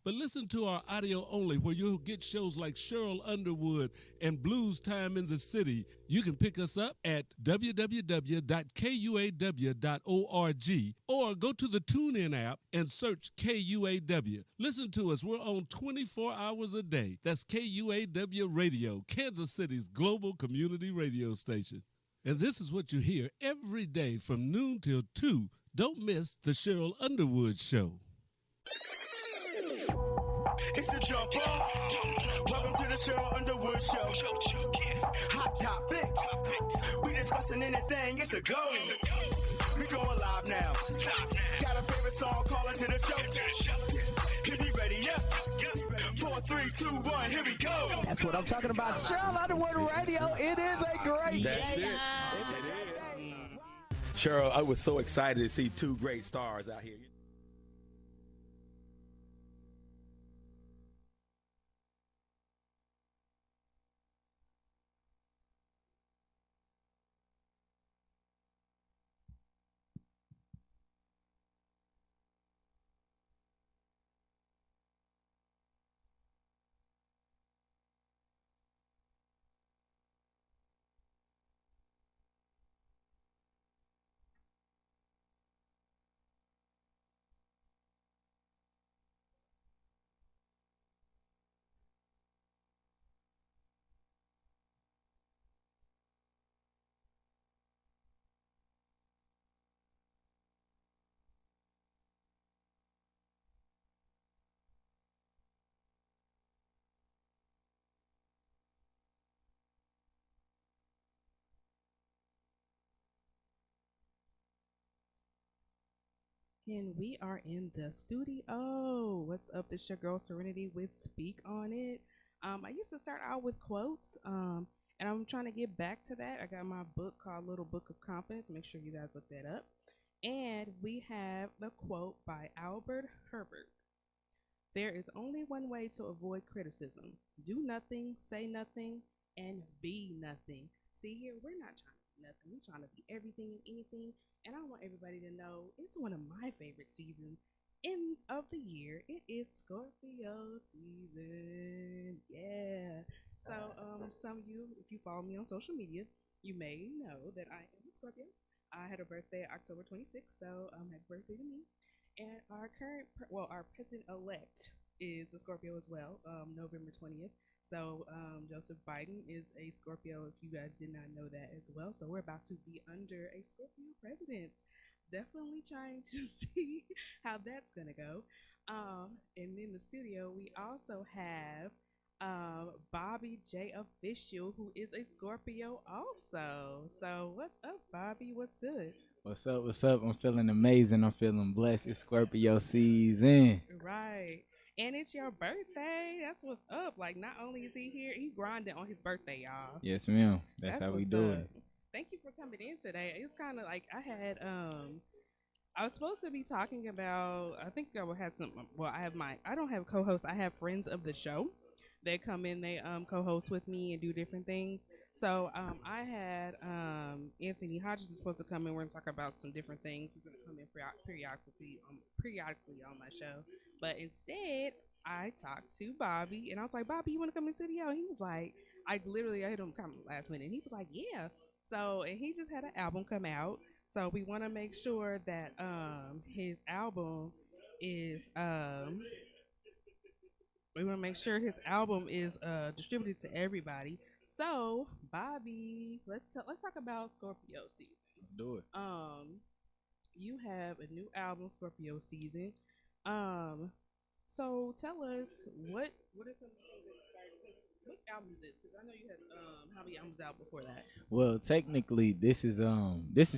but listen to our audio only where you'll get shows like Cheryl Underwood and Blues Time in the City. You can pick us up at www.kuaw.org or go to the TuneIn app and search KUAW. Listen to us. We're on 24 hours a day. That's KUAW Radio, Kansas City's global community radio station. And this is what you hear every day from noon till 2. Don't miss the Cheryl Underwood Show. It's the jump off. Welcome to the Cheryl Underwood Show. Hot topics. We discussing anything. It's a go. We going live now. Got a favorite song calling to the show. Is he ready? Yep. 4, 3, 2, 1. Here we go. That's what I'm talking about. Cheryl Underwood Radio. It is a great That's day. it. Cheryl, I was so excited to see two great stars out here. And we are in the studio. What's up? This your girl Serenity with Speak on It. I used to start out with quotes, and I'm trying to get back to that. I got my book called Little Book of Confidence. Make sure you guys look that up. And we have the quote by Albert Herbert. There is only one way to avoid criticism. Do nothing, say nothing, and be nothing. See here, we're not trying to do nothing. We're trying to be everything and anything. And I want everybody to know it's one of my favorite seasons of the year. It is Scorpio season. Yeah. So some of you, if you follow me on social media, you may know that I am a Scorpio. I had a birthday October 26th, so happy birthday to me. And our our president-elect is a Scorpio as well, November 20th. So Joseph Biden is a Scorpio, if you guys did not know that as well. So we're about to be under a Scorpio president. Definitely trying to see how that's going to go. And in the studio, we also have Bobby J. Official, who is a Scorpio also. So what's up, Bobby? What's good? What's up? What's up? I'm feeling amazing. I'm feeling blessed. It's Scorpio season. Right. And it's your birthday. That's what's up. Like, not only is he here, he grinding on his birthday, y'all. Yes, ma'am. That's how we do it. Thank you for coming in today. It's kind of like I had I was supposed to be talking about, I think I will have some, well, I don't have co-hosts. I have friends of the show. They come in, they co-host with me and do different things. So I had Anthony Hodges was supposed to come in. We're gonna talk about some different things. He's gonna come in periodically on my show. But instead, I talked to Bobby, and I was like, Bobby, you want to come in the studio? And he was like, I hit him come last minute. And he was like, yeah. So, and he just had an album come out. So we want to make sure that his album is distributed to everybody. So, Bobby, let's talk about Scorpio season. Let's do it. You have a new album, Scorpio season. So tell us what are some what album is this? Because I know you had how many albums out before that? Well, technically, this is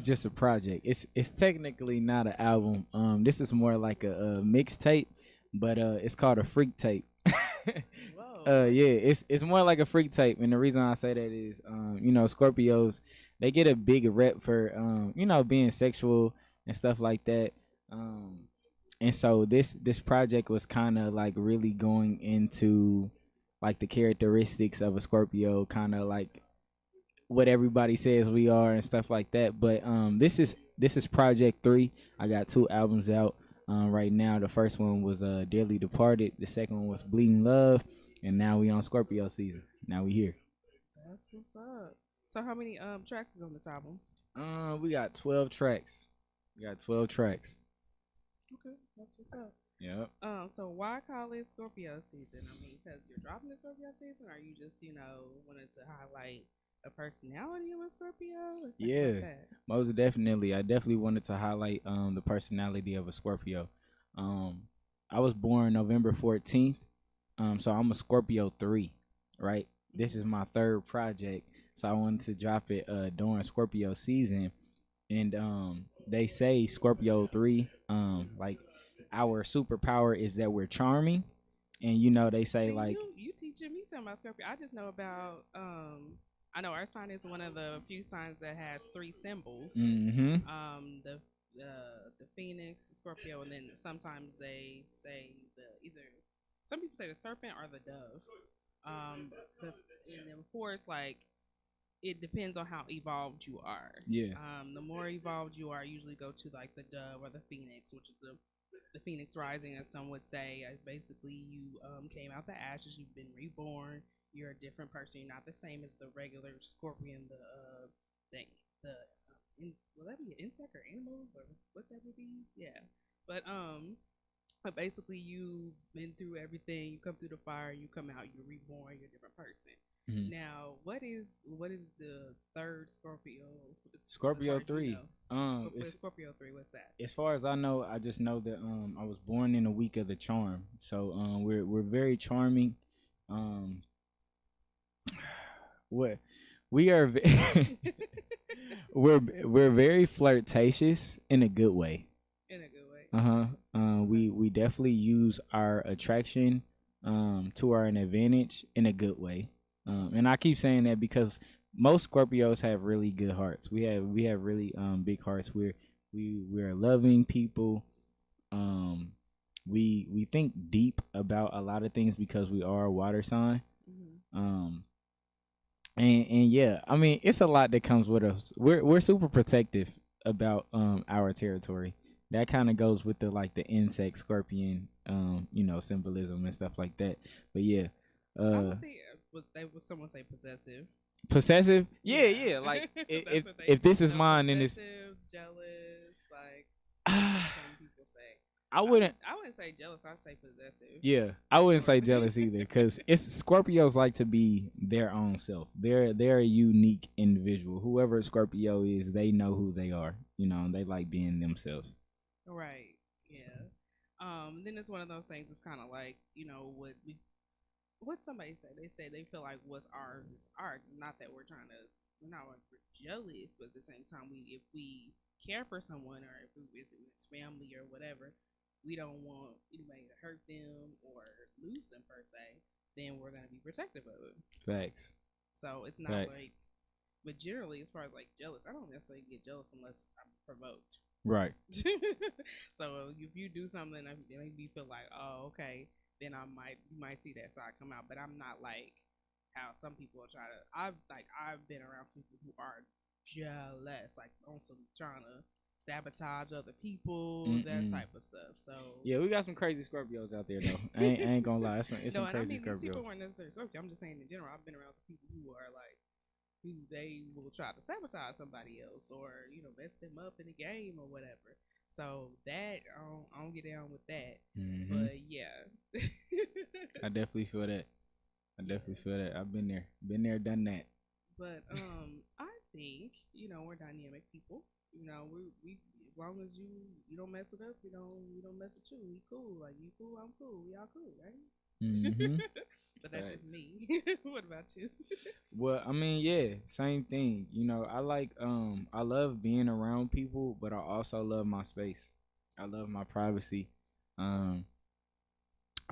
just a project. It's technically not an album. This is more like a mixtape, but it's called a freak tape. Whoa. Yeah, it's more like a freak tape, and the reason I say that is, Scorpios, they get a big rep for being sexual and stuff like that. And so this project was kind of like really going into like the characteristics of a Scorpio, kind of like what everybody says we are and stuff like that. But this is project 3. I got 2 albums out. Right now, the first one was Dearly Departed. The second one was Bleeding Love, and now we on Scorpio season. Now we here. That's what's up. So how many tracks is on this album? We got 12 tracks. Okay, that's what's up. Yep. So why call it Scorpio season? I mean, because you're dropping the Scorpio season, or you just wanted to highlight a personality of a Scorpio? Or something Yeah, like that? most definitely. I definitely wanted to highlight the personality of a Scorpio. I was born November 14th. So I'm a Scorpio 3, right? This is my third project, so I wanted to drop it during Scorpio season. And they say Scorpio 3, like our superpower is that we're charming, and they say See, like you teaching me something about Scorpio. I just know about I know our sign is one of the few signs that has 3 symbols. The Phoenix, Scorpio, and then sometimes they say some people say the serpent or the dove. And then of course, like, it depends on how evolved you are. Yeah. The more evolved you are, usually go to like the dove or the phoenix, which is the phoenix rising, as some would say. Basically, you came out the ashes. You've been reborn. You're a different person. You're not the same as the regular scorpion. Will that be an insect or animal, or what that would be? Yeah, but basically, you've been through everything. You come through the fire. You come out. You're reborn. You're a different person. Mhm. Now, what is the third Scorpio? Scorpio 3. It's, Scorpio 3. What's that? as far as I know, I just know that I was born in a week of the charm. So we're very charming. What we are we're very flirtatious in a good way. In a good way. We definitely use our attraction to our advantage in a good way. And I keep saying that because most Scorpios have really good hearts. We have really big hearts. We're loving people. We think deep about a lot of things because we are a water sign. And yeah, I mean, it's a lot that comes with us. We're super protective about our territory. That kind of goes with the insect scorpion symbolism and stuff like that. But yeah, I don't think would someone say possessive. Possessive? Yeah. Like if this is mine, then it's jealous. Like some people say. I wouldn't say jealous. I'd say possessive. Yeah, I wouldn't say jealous either, because Scorpios like to be their own self. They're a unique individual. Whoever a Scorpio is, they know who they are. They like being themselves. Right. Yeah. Then it's one of those things. It's kind of like what somebody said. They say they feel like what's ours is ours. Not that we're not like we're jealous, but at the same time, if we care for someone, or if it's family or whatever, we don't want anybody to hurt them or lose them per se, then we're gonna be protective of it. Facts. So it's not like, but generally, as far as like jealous, I don't necessarily get jealous unless I'm provoked. Right. So if you do something that make me feel like, oh, okay, then you might see that side come out. But I'm not like how some people try to. I've been around some people who are jealous, like also trying to sabotage other people, that type of stuff. So yeah, we got some crazy Scorpios out there though. I ain't gonna lie, it's some crazy Scorpios. People weren't necessarily Scorpio. I'm just saying in general. I've been around some people who are like, who they will try to sabotage somebody else, or mess them up in the game or whatever. So that I don't get down with that. But yeah, I definitely feel that. I've been there, done that. But I think we're dynamic people. We as long as you don't mess with us, we don't mess with you. We cool. Like, you cool, I'm cool. We all cool, right? But that's just me. What about you? Well, I mean, yeah, same thing. I love being around people, but I also love my space. I love my privacy. I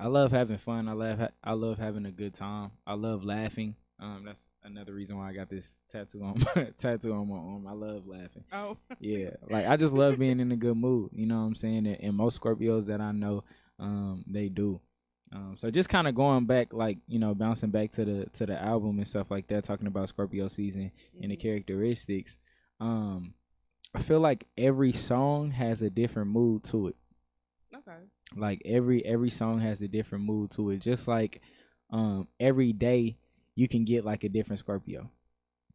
love having fun. I love having a good time. I love laughing. That's another reason why I got this tattoo on my arm. I love laughing. Oh, yeah, like I just love being in a good mood. You know what I'm saying? And most Scorpios that I know, they do. So just kind of going back, bouncing back to the album and stuff like that, talking about Scorpio season and the characteristics. I feel like every song has a different mood to it. Okay. Like every song has a different mood to it. Just like every day you can get like a different Scorpio.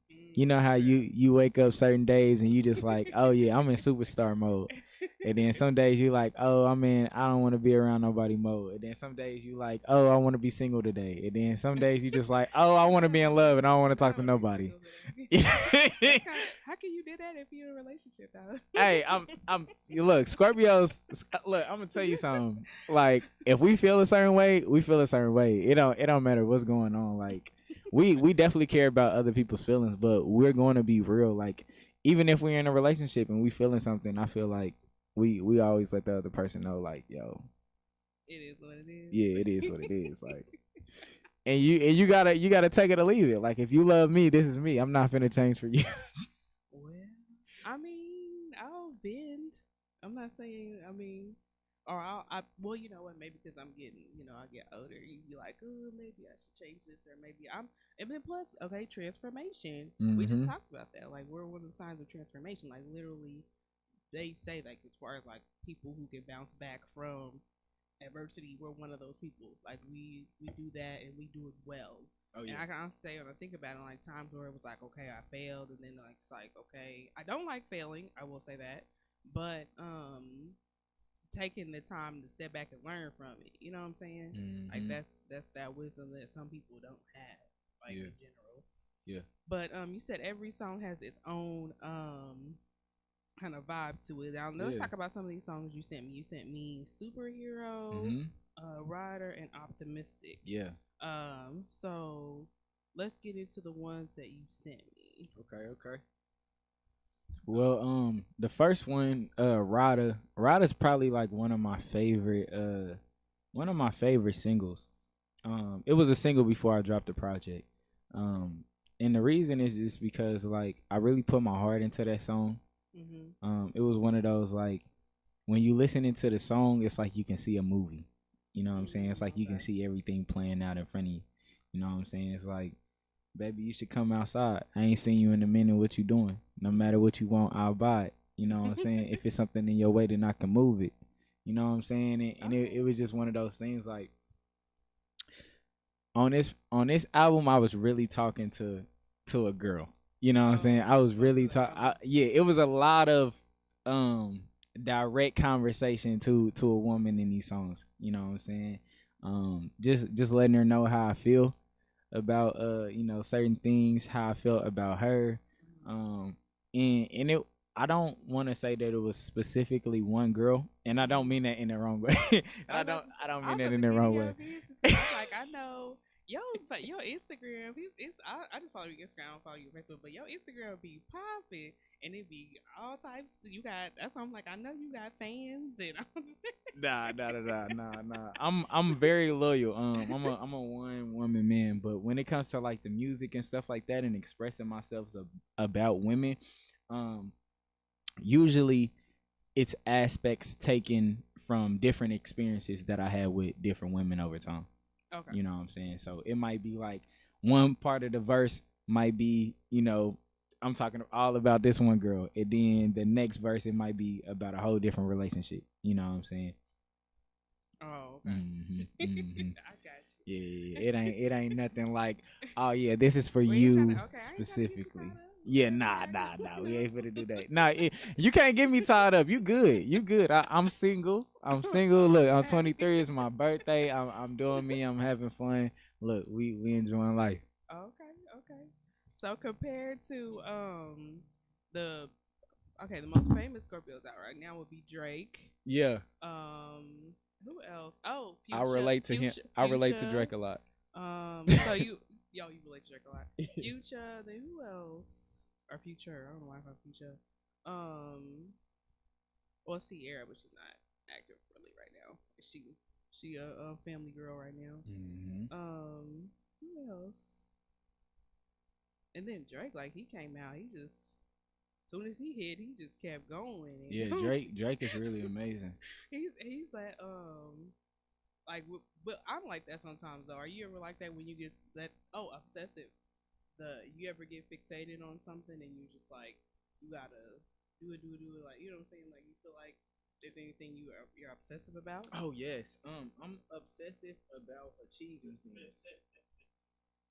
You know how you wake up certain days and you just like, oh yeah, I'm in superstar mode. And then some days you like, oh, I don't want to be around nobody mode. And then some days you like, oh, I want to be single today. And then some days you just like, oh, I want to be in love and I don't want to talk to nobody. How can you do that if you're in a relationship though? Hey, you look, Scorpios. Look, I'm gonna tell you something. Like, if we feel a certain way, we feel a certain way. It don't matter what's going on. Like, we definitely care about other people's feelings, but we're going to be real. Like, even if we're in a relationship and we feeling something, I feel like we always let the other person know, like, yo, it is what it is. yeah, it is what it is. Like, and you gotta take it or leave it. Like, if you love me, this is me. I'm not finna change for you. Well, I mean, I'll bend. I'm not saying. I mean, or well, you know what? Maybe because I'm getting, I get older. You be like, oh, maybe I should change this, or maybe I'm. And then plus, okay, transformation. We just talked about that. Like, we're one of the signs of transformation. Like, literally, they say like as far as like people who can bounce back from adversity, we're one of those people. Like, we do that and we do it well. Oh, yeah. And I can say, when I think about it, like times where it was like, okay, I failed, and then like it's like, okay, I don't like failing. I will say that, but taking the time to step back and learn from it. You know what I'm saying? Like that's that wisdom that some people don't have, like in general. Yeah. But you said every song has its own kind of vibe to it. Now let's talk about some of these songs you sent me. You sent me Superhero, Rider, and Optimistic. Yeah. So let's get into the ones that you sent me. Okay. Well, the first one, Rider's probably like one of my favorite singles. It was a single before I dropped the project. And the reason is just because like I really put my heart into that song. It was one of those, like, when you listening to the song, it's like you can see a movie. You know what I'm saying? It's like you can see everything playing out in front of you. You know what I'm saying? It's like, baby, you should come outside. I ain't seen you in a minute. What you doing? No matter what you want, I'll buy it. You know what I'm saying? If it's something in your way, then I can move it. You know what I'm saying? And it was just one of those things, like, on this album, I was really talking to a girl. You know what I'm saying? I was really it was a lot of direct conversation to a woman in these songs. You know what I'm saying? Just letting her know how I feel about certain things, how I felt about her. And it, I don't want to say that it was specifically one girl, and I don't mean that in the wrong way. I don't mean that in the wrong way. Like, I know your Instagram, I just follow your Instagram, I don't follow you on Facebook, but your Instagram be popping, and it be all types. You got, that's why I'm like, I know you got fans, and nah. I'm very loyal. I'm a one woman man, but when it comes to like the music and stuff like that, and expressing myself about women, usually it's aspects taken from different experiences that I had with different women over time. Okay. You know what I'm saying? So it might be like one part of the verse might be, I'm talking all about this one girl. And then the next verse, it might be about a whole different relationship. You know what I'm saying? Oh, okay. I got you. Yeah. It ain't nothing like, oh yeah, this is for you specifically. Yeah, nah. We ain't finna do that. Nah, you can't get me tied up. You good. I'm single. Look, I'm 23. It's my birthday. I'm doing me. I'm having fun. Look, we enjoying life. Okay. So compared to the most famous Scorpios out right now would be Drake. Yeah. Who else? Oh, Future. I relate to him. I relate to Drake a lot. So you relate to Drake a lot. Future. Then who else? Or Future. I don't know why I call Future. Well, Sierra, but she's not active really right now. She a family girl right now. Who else? And then Drake, like, he came out, he just, as soon as he hit, he just kept going. Yeah, Drake is really amazing. He's like but I'm like that sometimes though. Are you ever like that when you get obsessive? You ever get fixated on something and you just like, you gotta do it, like, you know what I'm saying? Like, you feel like Is there anything you're obsessive about? Oh yes. I'm obsessive about achieving things.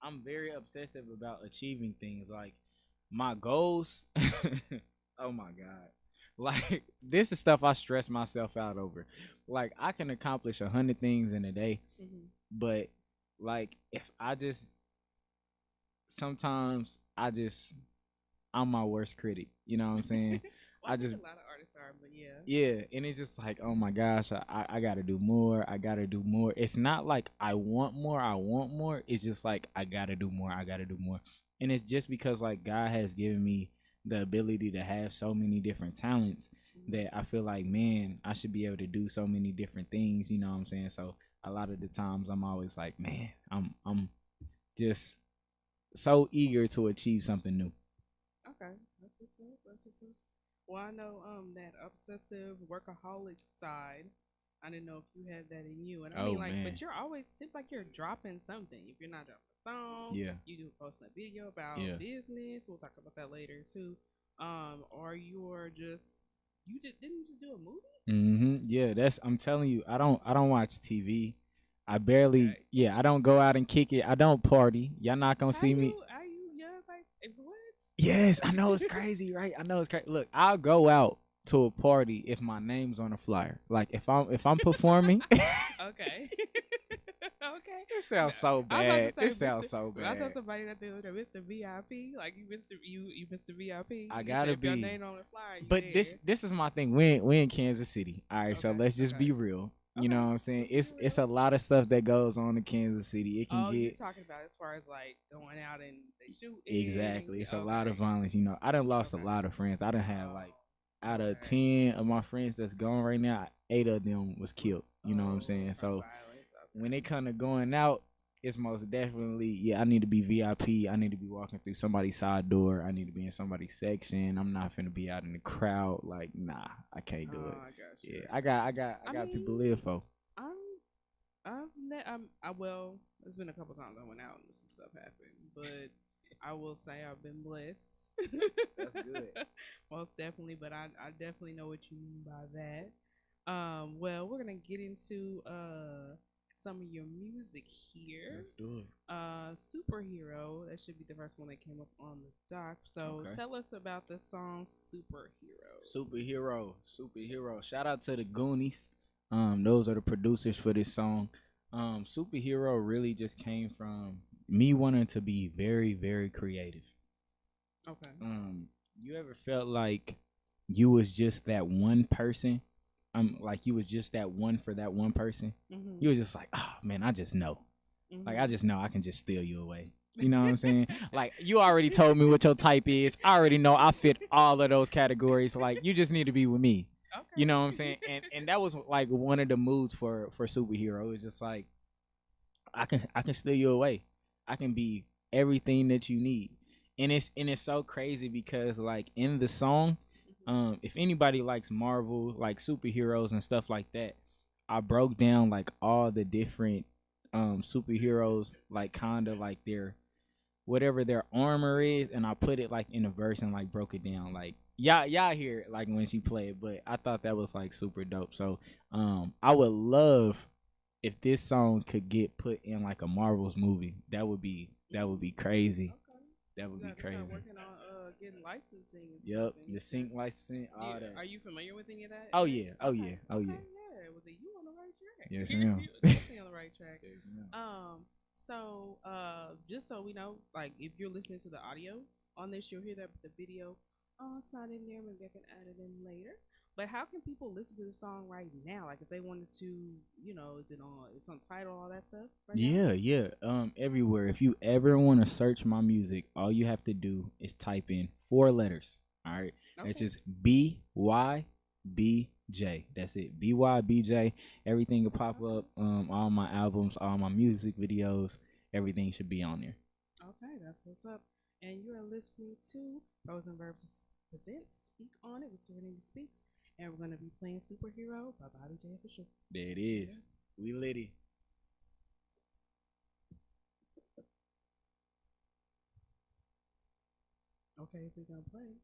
I'm very obsessive about achieving things. Like my goals. Oh my god. Like this is stuff I stress myself out over. Like I can accomplish 100 things in a day, Mm-hmm. but like if I just sometimes I'm my worst critic. You know what I'm saying? Well, I I think just a lot of artists are, but yeah. yeah, and it's just like, oh my gosh, I gotta do more. I gotta do more. It's not like I want more. I want more. It's just like I gotta do more. I gotta do more. And it's just because like God has given me the ability to have so many different talents that I feel like, man, I should be able to do so many different things. You know what I'm saying? So a lot of the times I'm always like, man, I'm just so eager to achieve something new. Okay, that's what's up. That's what's up. Well, I know that obsessive workaholic side. I didn't know if you had that in you, and I mean, Oh like, man, but you're always seems like you're dropping something. If you're not dropping a song, yeah, you do posting a video about yeah. business. We'll talk about that later too. Or you're just you just didn't you just do a movie? Yeah, that's I'm telling you, I don't watch TV. I barely Okay. yeah, I don't go out and kick it. I don't party. Y'all not gonna see me. How you yeah like what? Yes, I know it's crazy, right? I know it's crazy. Look, I'll go out to a party if my name's on a flyer. Like if I'm performing. Okay. Okay. This sounds so I was about to bad. say This sounds Mr. so I saw bad. somebody that do the Mr. VIP, like you Mr. VIP. I You gotta say if your be. name on the flyer, you But this there. this is my thing. We in Kansas City. All right, so Okay. let's just Okay. be real. You know Okay. what I'm saying? Let's be It's a real. lot of stuff that goes on in Kansas City. It can Oh, you're get talking about as far as like going out and they shooting and exactly. It's a lot of okay. violence. You know, I done lost a Okay. lot of friends. I done had like out of Okay. 10 of my friends that's gone right now, 8 of them was killed. You know what I'm saying? From So violence. when Okay. it come to going out, it's most definitely yeah. I need to be VIP. I need to be walking through somebody's side door. I need to be in somebody's section. I'm not finna be out in the crowd. Like nah, I can't do it. I got you. Yeah, I got people to live for. I'm well, it's been a couple times I went out and some stuff happened, but I will say I've been blessed. That's good. Most definitely, but I definitely know what you mean by that. Well, we're gonna get into some of your music here. Let's do it. Superhero, that should be the first one that came up on the doc. So Okay. tell us about the song Superhero. Superhero. Shout out to the Goonies. Those are the producers for this song. Superhero really just came from me wanting to be very, very creative. Okay. You ever felt like you was just that one person? Like you was just that one for that one person. Mm-hmm. You was just like, oh man, I just know. Mm-hmm. Like I just know I can just steal you away. You know what I'm saying? Like you already told me what your type is. I already know I fit all of those categories. Like you just need to be with me. Okay. You know what I'm saying? And that was like one of the moods for superhero. It's just like I can steal you away. I can be everything that you need. And it's so crazy because like in the song, if anybody likes Marvel, like superheroes and stuff like that, I broke down like all the different superheroes, like kind of like their whatever their armor is, and I put it like in a verse and like broke it down. Like y'all hear it like when she played, but I thought that was like super dope. So I would love if this song could get put in like a Marvel's movie. That would be crazy. Okay. That would You be got to crazy. start working on getting licensing. And Yep, stuff and the sync licensing, all yeah. that. Are you familiar with any of that? Oh yeah, oh Okay. yeah, oh Okay, yeah. yeah. Well, then you on the right track. Yes, ma'am. You definitely on the right track. Yes, ma'am. So just so we know, like if you're listening to the audio on this, you'll hear that the video. Oh, it's not in there. Maybe I can add it in later. But how can people listen to the song right now? Like if they wanted to, is it on? It's on Tidal, all that stuff. Right now? Yeah. Everywhere. If you ever want to search my music, all you have to do is type in 4 letters. All right. Okay. That's just BYBJ. That's it. BYBJ. Everything will pop up. All my albums, all my music videos, everything should be on there. Okay, that's what's up. And you are listening to Prose and Verbs presents Speak on It with Serenity Speaks. And we're going to be playing Superhero by Bobby J Official. There it is. We litty. Okay, we're going to play.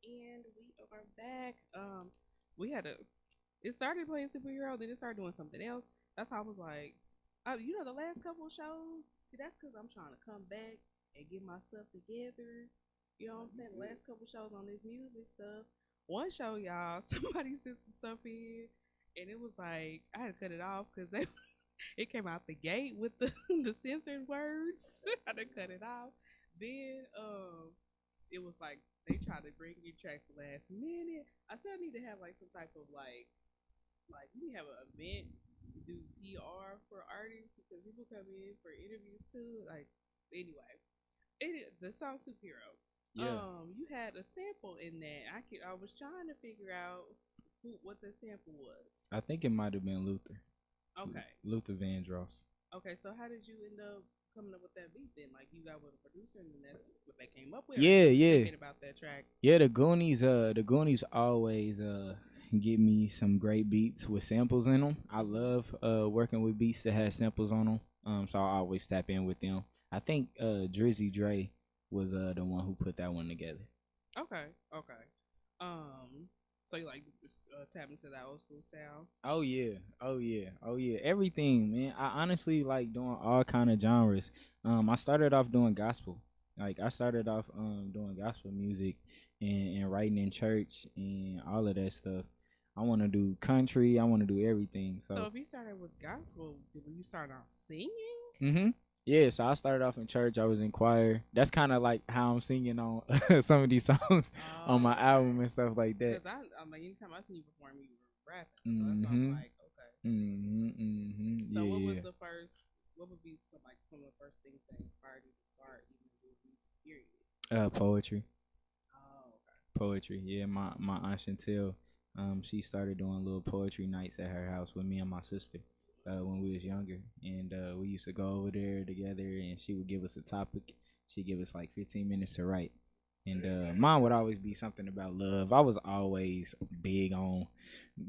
And we are back. We had it started playing superhero, then it started doing something else. That's how I was like, the last couple of shows. See, that's because I'm trying to come back and get my stuff together. You know what I'm saying? The last couple shows on this music stuff. One show, y'all, somebody sent some stuff in, and it was like I had to cut it off because it came out the gate with the the censored words. I had to cut it off. Then it was like they tried to bring you tracks the last minute. I still need to have like some type of like we have an event to do PR for artists because people come in for interviews too. Like anyway, the song Superhero. Yeah. You had a sample in that. I was trying to figure out what the sample was. I think it might have been Luther. Okay. Luther Vandross. Okay, so how did you end up coming up with that beat then? Like you got with a producer and then that's what they came up with? Yeah, Or yeah. thinking about that track. Yeah, the Goonies always give me some great beats with samples in them. I love working with beats that have samples on them. So I always tap in with them. I think Drizzy Dre was the one who put that one together. Okay. So you like tap into that old school style? Oh yeah. Everything, man. I honestly like doing all kind of genres. I started off doing gospel. Like I started off doing gospel music and writing in church and all of that stuff. I want to do country. I want to do everything. So if you started with gospel, did you start out singing? Mm-hmm. Yeah, so I started off in church. I was in choir. That's kind of like how I'm singing on some of these songs on my album and stuff like that. Because I mean, anytime I see you perform, you were rapping. So that's why I'm like, okay. So Yeah. what was the first? What would be some of the first things that inspired you to start even doing music? Period. Poetry. Oh, okay. Poetry. Yeah, my aunt Chantel, she started doing little poetry nights at her house with me and my sister. When we was younger, and we used to go over there together, and she would give us a topic. She'd give us like 15 minutes to write, and mine would always be something about love. I was always big on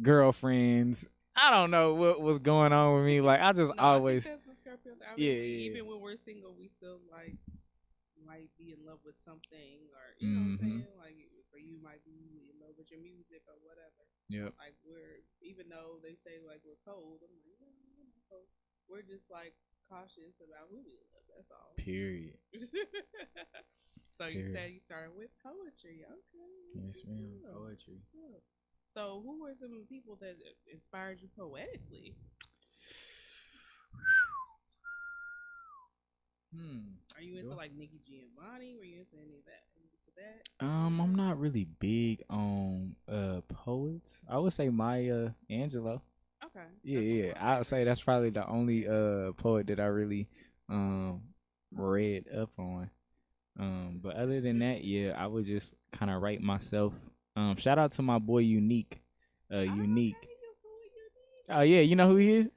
girlfriends. I don't know what was going on with me. Like I just always, I think that's a Scorpio thing. Yeah. Even when we're single, we still like might be in love with something, or you know what I'm saying. Like for you, might be in love with your music or whatever. Yep. Like even though they say like we're cold, I'm like, so we're just like cautious about who we love. That's all. Period. So you said you started with poetry. Okay. Yes, ma'am. Poetry. So who were some people that inspired you poetically? Are you into like Nikki Giovanni? Were you into any of that? I'm not really big on poets. I would say Maya Angelou. Okay. Yeah. I would say that's probably the only poet that I really read up on. But other than that, yeah, I would just kind of write myself. Shout out to my boy Unique. Unique. Oh yeah, you know who he is?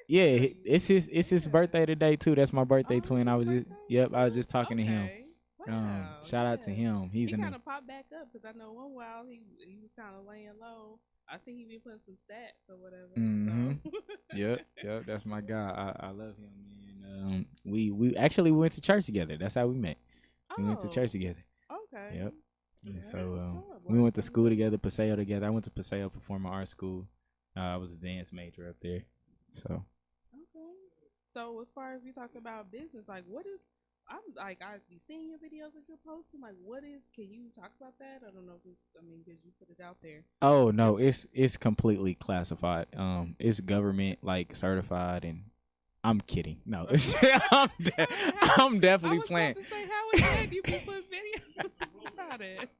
Yeah, it's his birthday today too. That's my birthday twin. I was just talking to him. Wow, shout out to him. He kind of popped back up because I know one while he was kind of laying low. I think he been putting some stats or whatever. So. Yep. That's my guy. I love him, man. We actually went to church together. That's how we met. We went to church together. Okay. Yep. And so we went to school together, Paseo together. I went to Paseo Performing Arts School. I was a dance major up there. So. Okay. So as far as we talked about business, like what is? I'm like I be seeing your videos that you're posting. Like, what is? Can you talk about that? I don't know if it's. I mean, because you put it out there. Oh no, it's completely classified. It's government like certified, and I'm kidding. No, I'm definitely playing. I was about to say, how is that? You can put videos about it.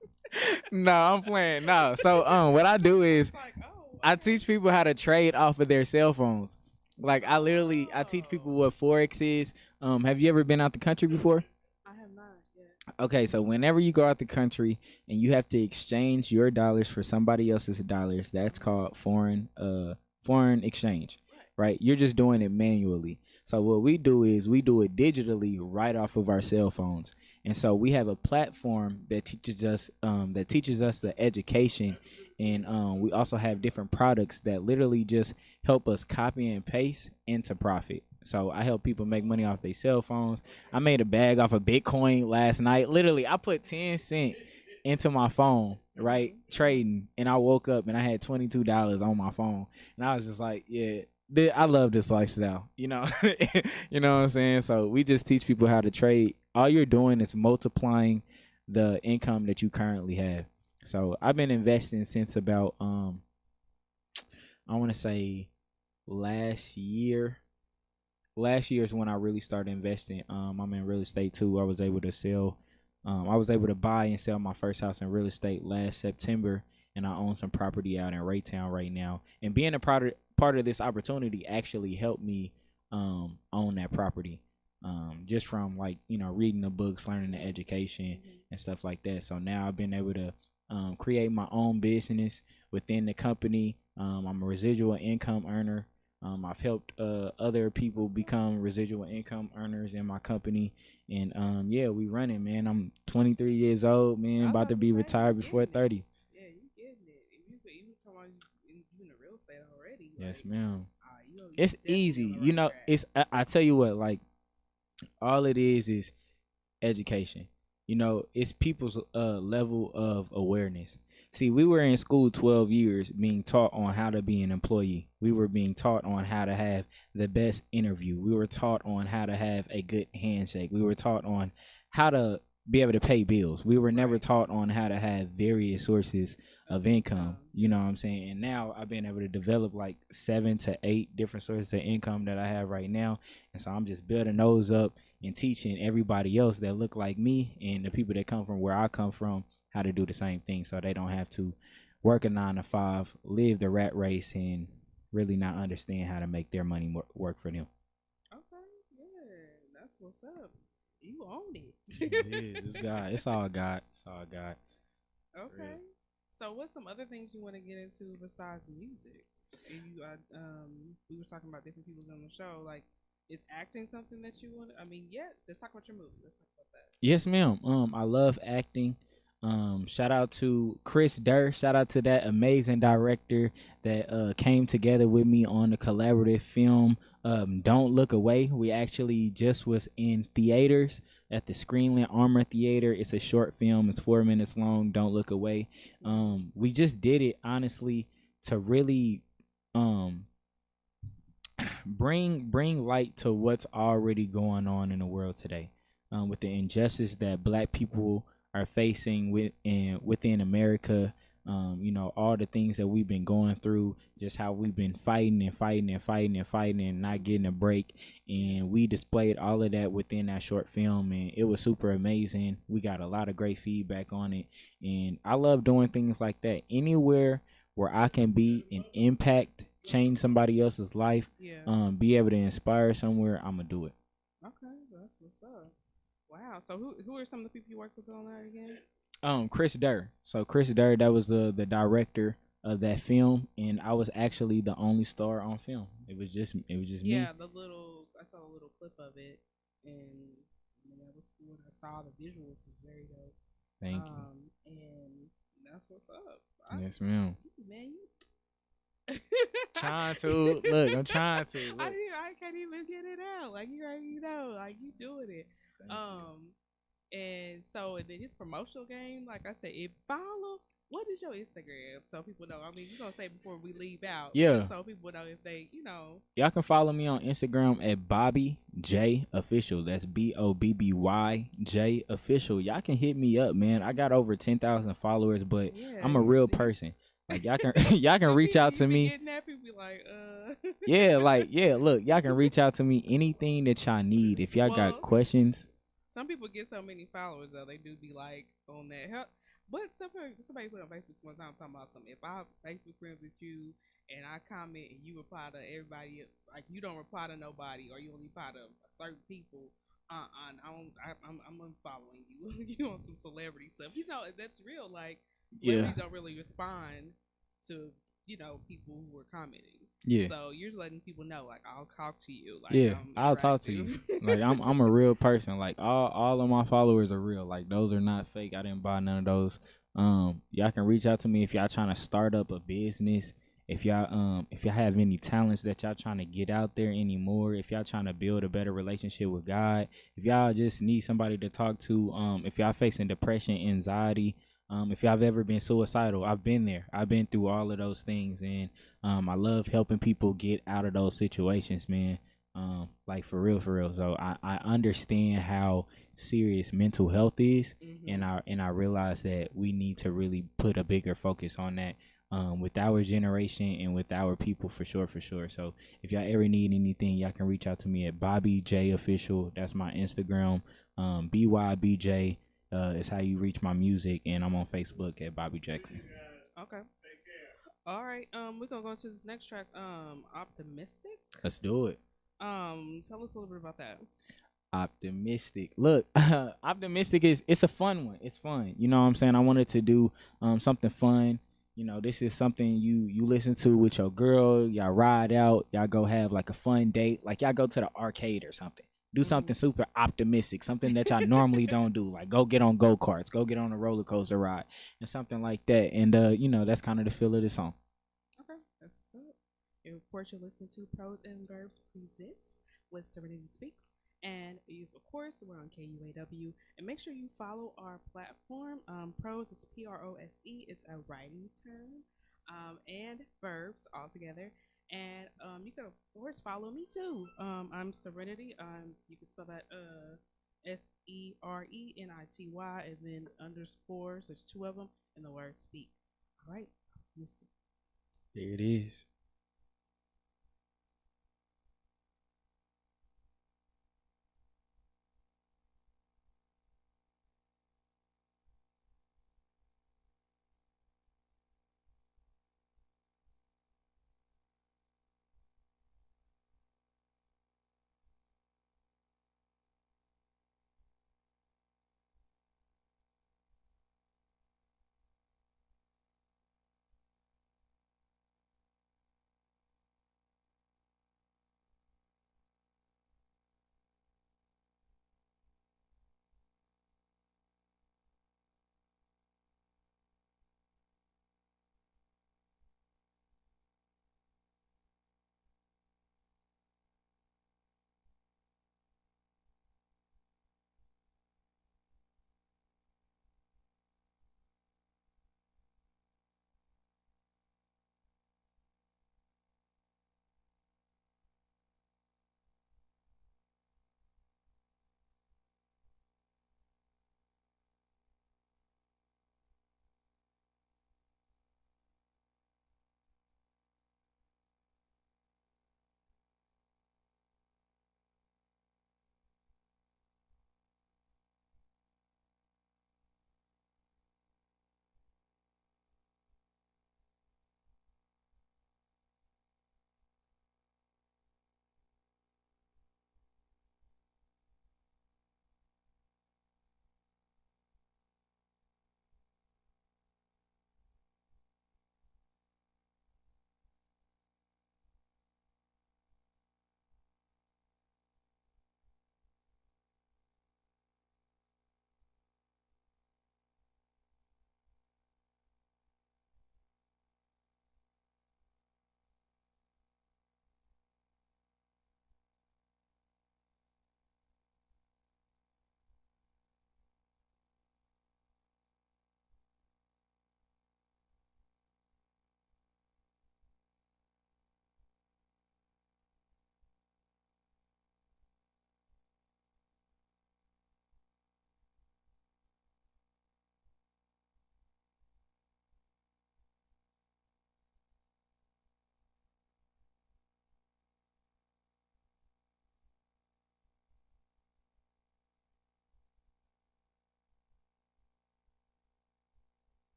No, I'm playing. No, so what I do is I teach people how to trade off of their cell phones. Like I teach people what Forex is. Have you ever been out the country before? I have not yet. Okay, so whenever you go out the country and you have to exchange your dollars for somebody else's dollars, that's called foreign exchange, right? You're just doing it manually. So what we do is we do it digitally right off of our cell phones. And so we have a platform that teaches us the education, and we also have different products that literally just help us copy and paste into profit. So I help people make money off their cell phones. I made a bag off of Bitcoin last night. Literally, I put 10 cents into my phone, right? Trading. And I woke up and I had $22 on my phone. And I was just like, yeah, I love this lifestyle, you know? You know what I'm saying? So we just teach people how to trade. All you're doing is multiplying the income that you currently have. So I've been investing since about, I want to say last year. Last year is when I really started investing. I'm in real estate too. I was able to buy and sell my first house in real estate last September, and I own some property out in Raytown right now. And being a part of this opportunity actually helped me own that property, just from like, you know, reading the books, learning the education and stuff like that. So now I've been able to create my own business within the company. I'm a residual income earner. I've helped other people become residual income earners in my company, and yeah, we running, man. I'm 23 years old, man, about to be retired before 30. Yeah, you getting it. You talking about you in the real estate already. Yes, like, ma'am. you It's definitely easy, on the you right know. track. It's I tell you what, like, all it is education. You know, it's people's level of awareness. See, we were in school 12 years being taught on how to be an employee. We were being taught on how to have the best interview. We were taught on how to have a good handshake. We were taught on how to be able to pay bills. We were never taught on how to have various sources of income. You know what I'm saying? And now I've been able to develop like 7 to 8 different sources of income that I have right now. And so I'm just building those up and teaching everybody else that look like me and the people that come from where I come from how to do the same thing, so they don't have to work a 9 to 5, live the rat race, and really not understand how to make their money work for them. Okay, yeah, that's what's up. You owned it. Yeah, it's God. It's all God. It's all God. Okay. So what's some other things you want to get into besides music? And we were talking about different people on the show. Like, is acting something that you want? I mean, yeah. Let's talk about your movie. Let's talk about that. Yes, ma'am. I love acting. Shout out to Chris Durr. Shout out to that amazing director that came together with me on the collaborative film Don't Look Away. We actually just was in theaters at the Screenland Armor Theater. It's a short film. It's 4 minutes long. Don't Look Away. We just did it honestly to really bring light to what's already going on in the world today, with the injustice that Black people are facing within America. You know, all the things that we've been going through, just how we've been fighting and not getting a break. And we displayed all of that within that short film, and it was super amazing. We got a lot of great feedback on it, and I love doing things like that. Anywhere where I can be an impact, change somebody else's life, be able to inspire somewhere, I'm gonna do it. Okay, that's what's up. Wow. So who are some of the people you work with on that again? Chris Durr. So Chris Durr, that was the director of that film, and I was actually the only star on film. It was just me. Yeah, I saw a little clip of it, and that was cool. I saw the visuals was very dope. Thank you. And that's what's up. Yes, ma'am. Man, Trying to look. I'm trying to. Look. I can't even get it out. Like, you already know, like, you doing it. And so in his promotional game, like I said, what is your Instagram so people know? I mean, you're gonna say before we leave out, yeah, so people know if they, y'all can follow me on Instagram at Bobby J Official. That's BOBBY Official. Y'all can hit me up, man. I got over 10,000 followers, but I'm a real person. Like, y'all can reach out to me. Look, y'all can reach out to me anything that y'all need. If y'all got questions. Some people get so many followers though, they do be like on that. But somebody put on Facebook one time talking about something. If I Facebook friends with you and I comment and you reply to everybody, like, you don't reply to nobody, or you only reply to certain people, I'm unfollowing you. You on some celebrity stuff. That's real. Like, celebrities don't really respond to people who are commenting. Yeah. So you're just letting people know, like, I'll talk to you. Like, yeah, I'll talk to you. Like, I'm a real person. Like, all of my followers are real. Like, those are not fake. I didn't buy none of those. Y'all can reach out to me if y'all trying to start up a business. If y'all have any talents that y'all trying to get out there anymore. If y'all trying to build a better relationship with God. If y'all just need somebody to talk to. If y'all facing depression, anxiety, If y'all have ever been suicidal, I've been there. I've been through all of those things, and I love helping people get out of those situations, man. Like for real, for real. So I understand how serious mental health is, Mm-hmm. and I realize that we need to really put a bigger focus on that. With our generation and with our people, for sure, for sure. So if y'all ever need anything, y'all can reach out to me at Bobby J Official. That's my Instagram. BYBJ is how you reach my music, and I'm on Facebook at Bobby Jackson. Okay. All right. We're gonna go to this next track. Optimistic. Let's do it. Tell us a little bit about that. Optimistic. Look, optimistic it's a fun one. It's fun. You know what I'm saying? I wanted to do something fun. You know, this is something you listen to with your girl. Y'all ride out. Y'all go have like a fun date. Like y'all go to the arcade or something. Do something super optimistic, something that y'all normally don't do. Like go get on go-karts, go get on a roller coaster ride, and something like that. And you know, that's kind of the feel of the song. Okay, that's what's up. And of course, you're listening to Prose and Verbs presents with Serenity Speaks. And of course, we're on KUAW. And make sure you follow our platform. Prose is Prose. It's a writing term. And verbs all together. And you can, of course, follow me too. I'm Serenity. You can spell that Serenity, and then underscores. There's two of them, and the word speak. All right, Mr. There it is.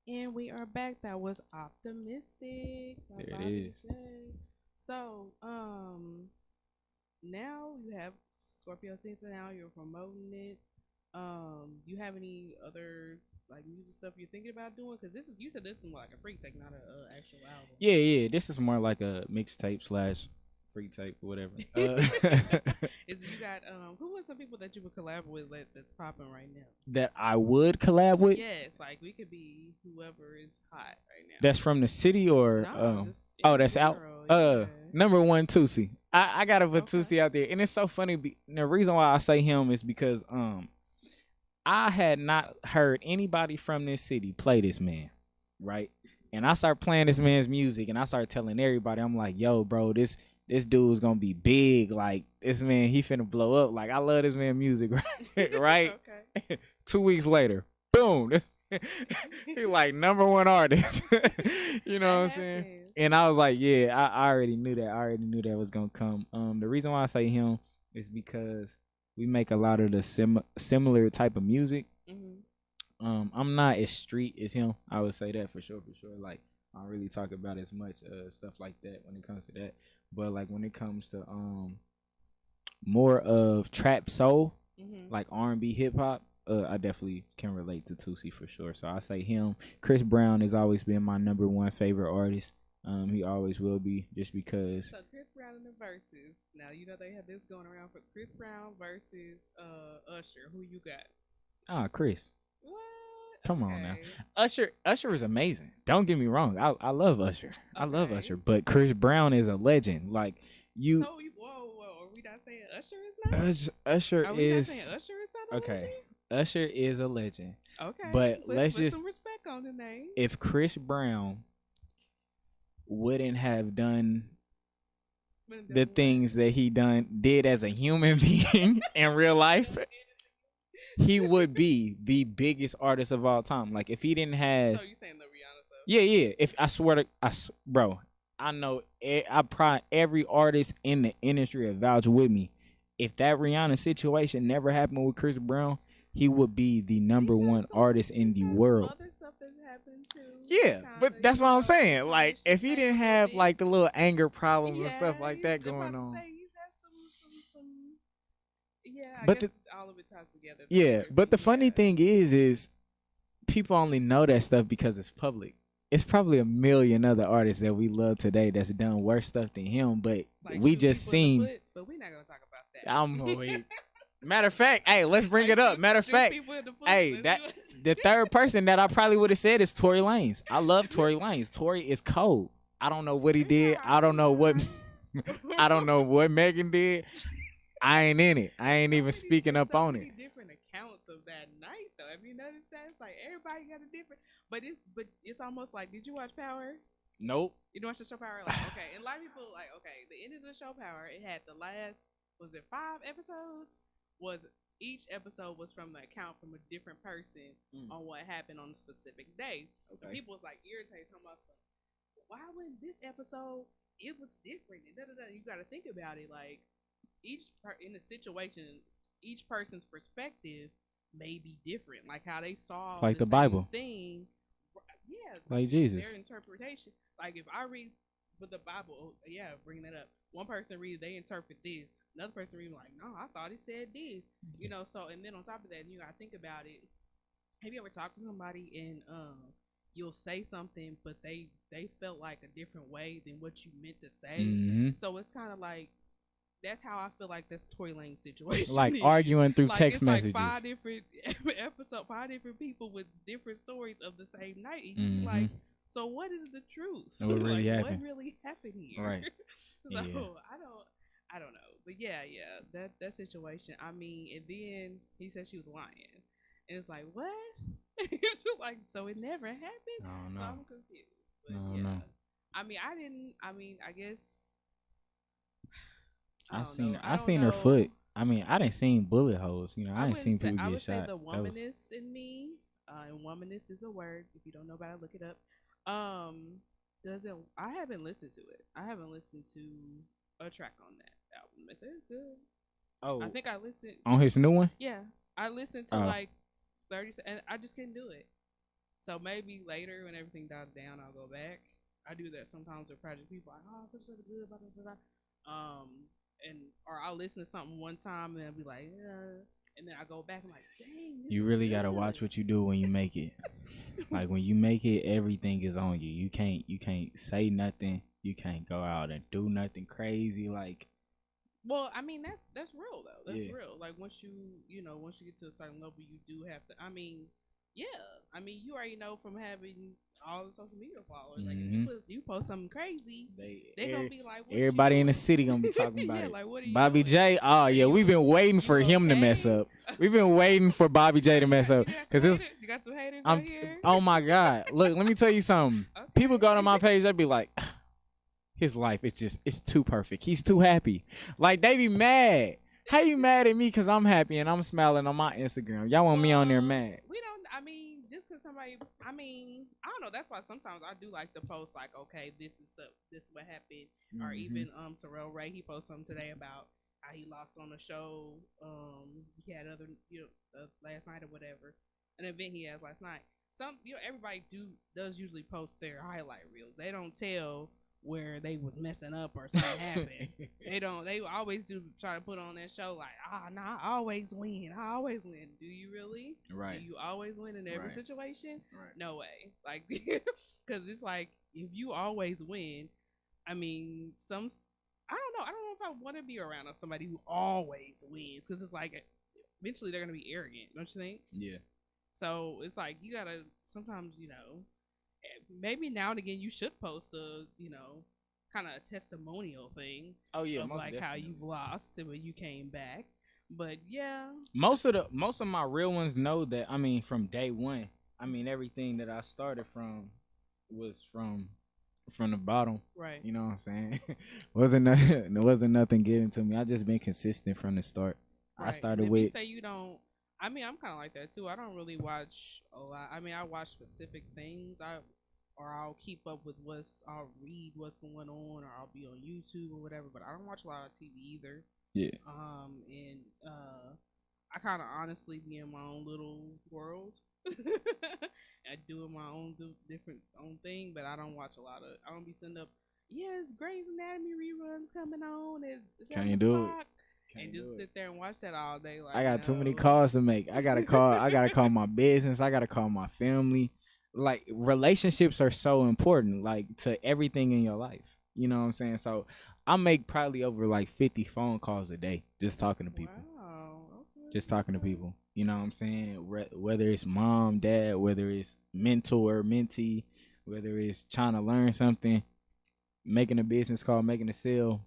And we are back. That was optimistic. By There it Bobby is. J. So, now you have Scorpio season. Now you're promoting it. You have any other like music stuff you're thinking about doing? Because this is you said this is more like a freak take, not a actual album. Yeah. This is more like a mixtape slash free tape or whatever. Is you got who are some people that you would collab with that's popping right now? That I would collab with. Yes, like we could be whoever is hot right now. That's from the city or No, just oh, in that's out. general, yeah. Number one, Tusi. I gotta put Okay. Tusi out there, and it's so funny. The reason why I say him is because I had not heard anybody from this city play this man, right? And I start playing this man's music, and I start telling everybody, I'm like, yo, bro, this dude's gonna be big. Like, this man, he finna blow up. Like, I love this man's music, right? Right? Okay. 2 weeks later, boom, he like #1 artist. You know what I'm saying? Happens. And I was like, yeah, I already knew that. I already knew that was gonna come. The reason why I say him is because we make a lot of the similar type of music. Mm-hmm. I'm not as street as him. I would say that for sure. Like, I don't really talk about as much stuff like that when it comes to that. But like when it comes to more of trap soul, Mm-hmm. like R&B hip hop, I definitely can relate to Tusi for sure. So I say him. Chris Brown has always been my #1 favorite artist. He always will be, just because. So Chris Brown in the verses. Now you know they have this going around for Chris Brown versus Usher. Who you got? Chris. What? Come on now. Okay. Usher is amazing. Don't get me wrong. I love Usher. I love Okay. Usher. But Chris Brown is a legend. Like, you. So whoa. Are we not saying Usher is not? Usher Are we not is. saying Usher is not a Okay. legend? Usher is a legend. Okay. But let's put just. some respect on the name. If Chris Brown wouldn't have done the things that he did as a human being in real life, he would be the biggest artist of all time. Like, if he didn't have. So you saying the Rihanna stuff? Yeah. If I swear to, bro, I know. I probably every artist in the industry will vouch with me. If that Rihanna situation never happened with Chris Brown, he would be the #1 artist in the world. Other stuff that's happened too. Yeah, but that's what I'm saying. Like, if he didn't have like the little anger problems and stuff like that going on. He's had some. Yeah, But I guess all of it ties together. Yeah, but the funny thing is people only know that stuff because it's public. It's probably a million other artists that we love today that's done worse stuff than him, but Like we shoot just people in the seen. foot, but we're not gonna talk about that. Matter of fact, hey, let's bring it up. Matter of fact, hey, the third person that I probably would have said is Tory Lanez. I love Tory Lanez. Tory is cold. I don't know what he did. I don't know what Megan did. I ain't in it. I ain't even speaking up on it. Different accounts of that night, though. Have you noticed that? It's like everybody got a different. But it's almost like, did you watch Power? Nope. You didn't watch the show Power? Like, okay. And a lot of people like, okay, the end of the show Power, it had the last, was it 5 episodes? Each episode was from the account from a different person on what happened on a specific day. Okay. People was like irritated, talking about some, why when this episode it was different and You got to think about it, like in the situation, each person's perspective may be different, like how they saw it's like the same Bible thing. Yeah, like Jesus. Their interpretation. Like if I read with the Bible, bringing that up. One person reads, they interpret this. Another person reads like, no, I thought it said this. You know, so and then on top of that, you gotta think about it. Have you ever talked to somebody and you'll say something, but they felt like a different way than what you meant to say? Mm-hmm. So it's kind of like that's how I feel like that's Tory Lane's situation. Like is. arguing through like, text it's messages. Like 5 different episodes, 5 different people with different stories of the same night. And you be like, so what is the truth? What really happened? What really happened here? Right. So Yeah. I don't know. But yeah, that situation. I mean, and then he said she was lying. And it's like, what? It's just like, so it never happened? Oh, no. So I'm confused. But No. I guess I seen her foot. I mean, I didn't seen bullet holes. You know, I didn't seen people get shot. I would say the womanist in me, and womanist is a word. If you don't know about it, look it up. I haven't listened to it. I haven't listened to a track on that album. They say it's good. Oh, I think I listened on his new one. Yeah, I listened to like 30, and I just couldn't do it. So maybe later when everything dies down, I'll go back. I do that sometimes with project people. Like, oh, such good, blah blah blah. Or I'll listen to something one time and I'll be like, and then I go back and like, dang. You really gotta watch what you do when you make it. Like when you make it, everything is on you. You can't say nothing. You can't go out and do nothing crazy. Like, well, I mean that's real though. That's Yeah. real. Like once you get to a certain level, you do have to. I mean, Yeah, I mean, you already know from having all the social media followers. Like, Mhm. you post something crazy, they gonna be like, what Everybody you in the doing? city gonna be talking about Yeah, it. like, what are you Bobby doing? J. Oh yeah, you- we've been waiting for him to mess okay? up. We've been waiting for Bobby J to mess up You got because some it's. haters? You got some haters I'm. out here? Oh my God! Look, let me tell you something. Okay. People go to my page, they be like, his life is just it's too perfect. He's too happy. Like they be mad. How you mad at me because I'm happy and I'm smiling on my Instagram? Y'all want me on there mad? We don't. I mean, just because somebody. I mean, I don't know. That's why sometimes I do like to post like, okay, this is what happened, or even Terrell Ray. He posted something today about how he lost on the show. He had other last night or whatever, an event he has last night. Everybody does usually post their highlight reels. They don't tell where they was messing up or something happened. They always do try to put on that show like, nah, I always win. Do you really? Right. Do you always win in every Right. situation? Right. No way. Like, because it's like, if you always win, I mean, I don't know. I don't know if I want to be around somebody who always wins, because it's like, eventually they're going to be arrogant, don't you think? Yeah. So it's like, you got to sometimes, maybe now and again you should post a, kind of a testimonial thing. Oh yeah. Of Most like how definitely. you've lost and when you came back. But yeah. Most of my real ones know that. I mean, from day one. I mean, everything that I started from was from the bottom. Right. You know what I'm saying? There wasn't nothing given to me. I just been consistent from the start. Right. I started and if with. you say you don't. I mean, I'm kind of like that too. I don't really watch a lot. I mean, I watch specific things. I'll keep up with I'll read what's going on, or I'll be on YouTube or whatever. But I don't watch a lot of TV either. Yeah. And I kind of honestly be in my own little world. I doing my own different thing, but I don't watch a lot of. I don't be sending up. Yes, Grey's Anatomy reruns coming on. Can't do it. And just sit there and watch that all day. Like, I got too many calls to make. I gotta call my business. I gotta call my family. Like, relationships are so important, like, to everything in your life. You know what I'm saying? So I make probably over like 50 phone calls a day just talking to people. Wow. Okay. Just talking to people. You know what I'm saying? Whether it's mom, dad, whether it's mentor, mentee, whether it's trying to learn something, making a business call, making a sale.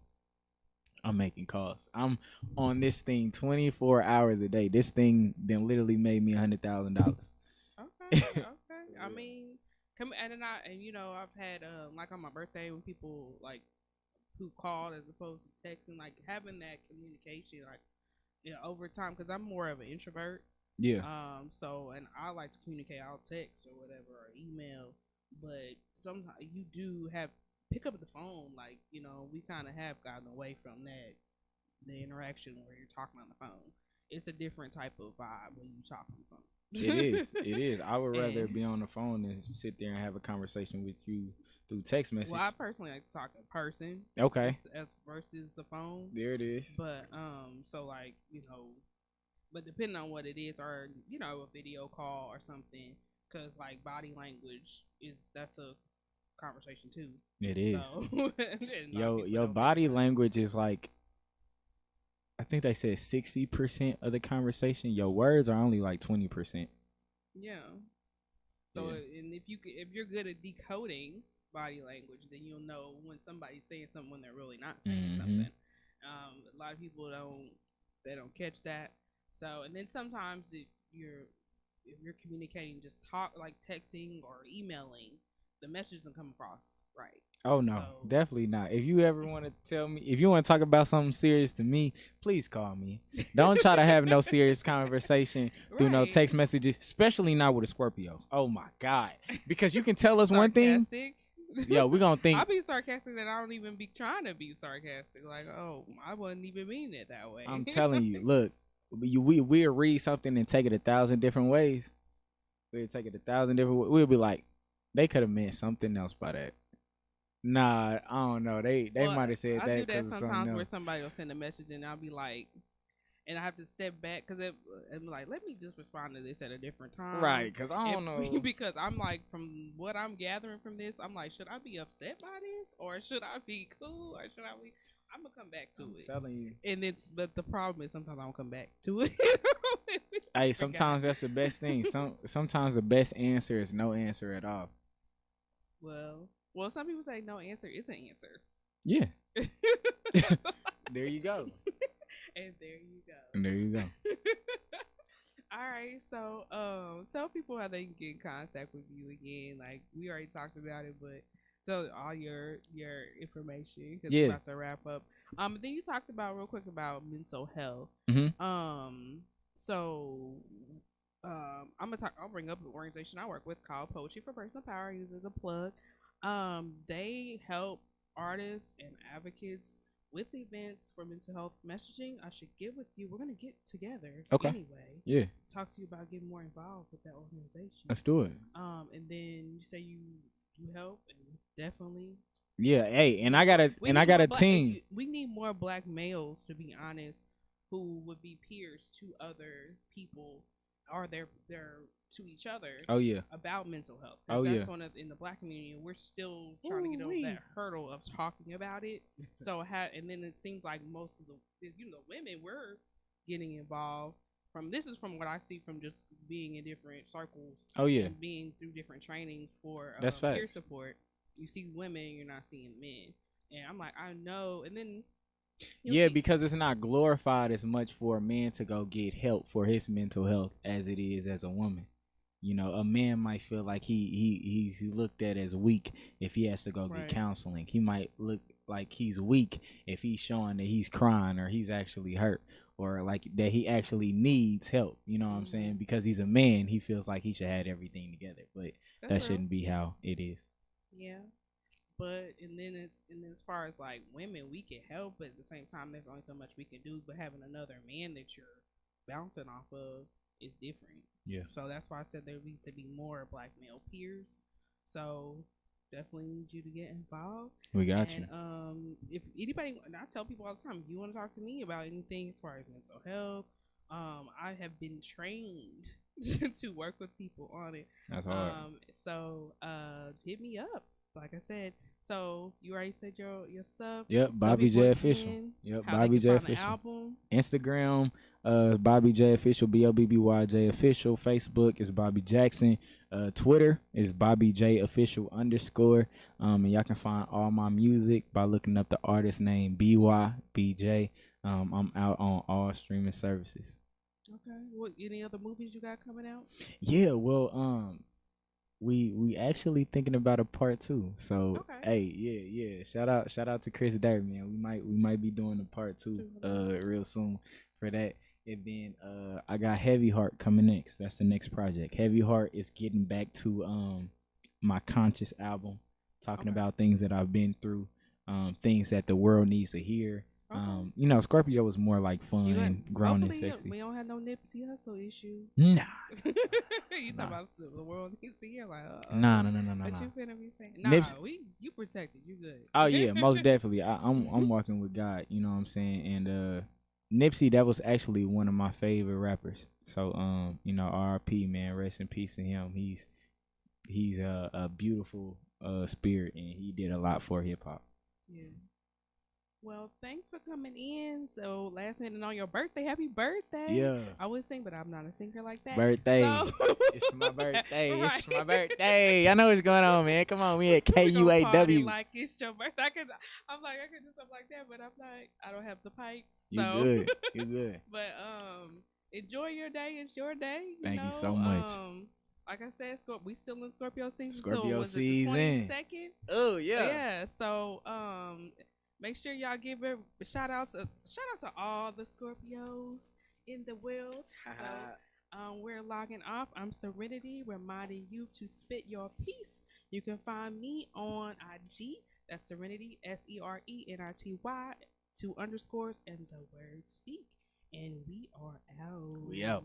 I'm making calls. I'm on this thing 24 hours a day. This thing then literally made me $100,000. Okay. I mean, I've had like on my birthday when people like who called as opposed to texting, like having that communication, like over time, because I'm more of an introvert. Yeah. So, and I like to communicate. I'll text or whatever or email, but sometimes you do have pick up the phone. Like, we kind of have gotten away from the interaction where you're talking on the phone. It's a different type of vibe when you talk on the phone. It is. I would rather be on the phone than sit there and have a conversation with you through text message. Well, I personally like to talk in person. Okay. As versus the phone. There it is. But so like, but depending on what it is, or a video call or something, because like body language that's a conversation too. It is. So, your body language is like, I think they said 60% of the conversation. Your words are only like 20%. Yeah. So and if you're good at decoding body language, then you'll know when somebody's saying something when they're really not saying something. A lot of people don't catch that. So, and then sometimes if you're communicating, just talk like texting or emailing, the message doesn't come across right. Oh no, definitely not. If you ever want to tell me, if you want to talk about something serious to me, please call me. Don't try to have no serious conversation through no text messages, especially not with a Scorpio. Oh my God, because you can tell us one thing. Yo, we gonna think. I'll be sarcastic that I don't even be trying to be sarcastic. Like, oh, I wasn't even meaning it that way. I'm telling you, look, we'll read something and take it 1,000 different ways. We'll take it 1,000 different ways. We'll be like, they could have meant something else by that. Nah, I don't know. They might have said that. I do that sometimes sometimes where somebody will send a message and I'll be like, and I have to step back because I'm like, let me just respond to this at a different time, Right? Because I don't know. because I'm like, from what I'm gathering from this, I'm like, should I be upset by this, or should I be cool, or should I be? I'm gonna come back to it. Telling you. And but the problem is sometimes I don't come back to it. Hey, sometimes that's the best thing. Sometimes the best answer is no answer at all. Well, some people say no answer is an answer. Yeah. There you go. And there you go. And there you go. All right, so tell people how they can get in contact with you again. Like, we already talked about it, but tell all your information because we're about to wrap up. Then you talked about real quick about mental health. I'll bring up the organization I work with called Poetry for Personal Power. Using the plug. They help artists and advocates with events for mental health messaging. I should get with you. We're gonna get together. Okay. Anyway. Yeah. Talk to you about getting more involved with that organization. Let's do it. And then you say you help, and definitely. Yeah. Hey, and I got a team. We need more black males, to be honest, who would be peers to other people, or they're to each other. Oh yeah. About mental health. Oh that's yeah. one of in the black community, we're still trying to get over that hurdle of talking about it. So and then it seems like most of the women we're getting involved this is from what I see from just being in different circles. Oh yeah. And being through different trainings for that's peer facts. support. You see women, you're not seeing men, and I'm like, I know, and then. Because it's not glorified as much for a man to go get help for his mental health as it is as a woman. You know, a man might feel like he's looked at as weak if he has to go get counseling. He might look like he's weak if he's showing that he's crying or he's actually hurt or like that he actually needs help. You know what I'm saying? Because he's a man, he feels like he should have everything together, but that shouldn't be how it is. Yeah. But and then as far as like women, we can help, but at the same time, there's only so much we can do. But having another man that you're bouncing off of is different. Yeah. So that's why I said there needs to be more black male peers. So definitely need you to get involved. We got you. If anybody, and I tell people all the time, if you want to talk to me about anything as far as mental health, I have been trained to work with people on it. That's hard. So hit me up. Like I said. So you already said your stuff. Yep, Bobby J Official. Yep, Bobby J Official. Instagram, Bobby J Official, BOBBYJ Official. Facebook is Bobby Jackson. Twitter is Bobby J Official _. And y'all can find all my music by looking up the artist name BYBJ. I'm out on all streaming services. Okay. What any other movies you got coming out? Yeah. Well, we actually thinking about a part 2. So hey, yeah. Shout out to Chris Derry, man. We might be doing a part 2 real soon for that. And then I got Heavy Heart coming next. That's the next project. Heavy Heart is getting back to my conscious album, talking about things that I've been through, things that the world needs to hear. Scorpio was more like fun, grown and sexy. We don't have no Nipsey Hussle issue. Nah. You talking about the world needs to hear like Nah. What you finna be saying? Nah, you protected. You good. Oh yeah, most definitely. I'm walking with God. You know what I'm saying? And Nipsey, that was actually one of my favorite rappers. So R.I.P. man, rest in peace to him. He's a beautiful spirit, and he did a lot for hip hop. Yeah. Well, thanks for coming in. So last minute on your birthday, happy birthday. Yeah. I would sing, but I'm not a singer like that. Birthday. So. It's my birthday. Right. It's my birthday. I know what's going on, man. Come on, we at KUAW. Like it's your birthday. I could do something like that, but I'm like, I don't have the pipes. You so. good. You good. But enjoy your day. It's your day. Thank you so much. Like I said, we still in Scorpio season. Scorpio so was season. It the 22nd? Oh yeah. Yeah. So make sure y'all give a shout out to all the Scorpios in the world. So we're logging off. I'm Serenity, reminding you to spit your piece. You can find me on IG. That's Serenity, SERENITY, 2 underscores and the word speak. And we are out. We out.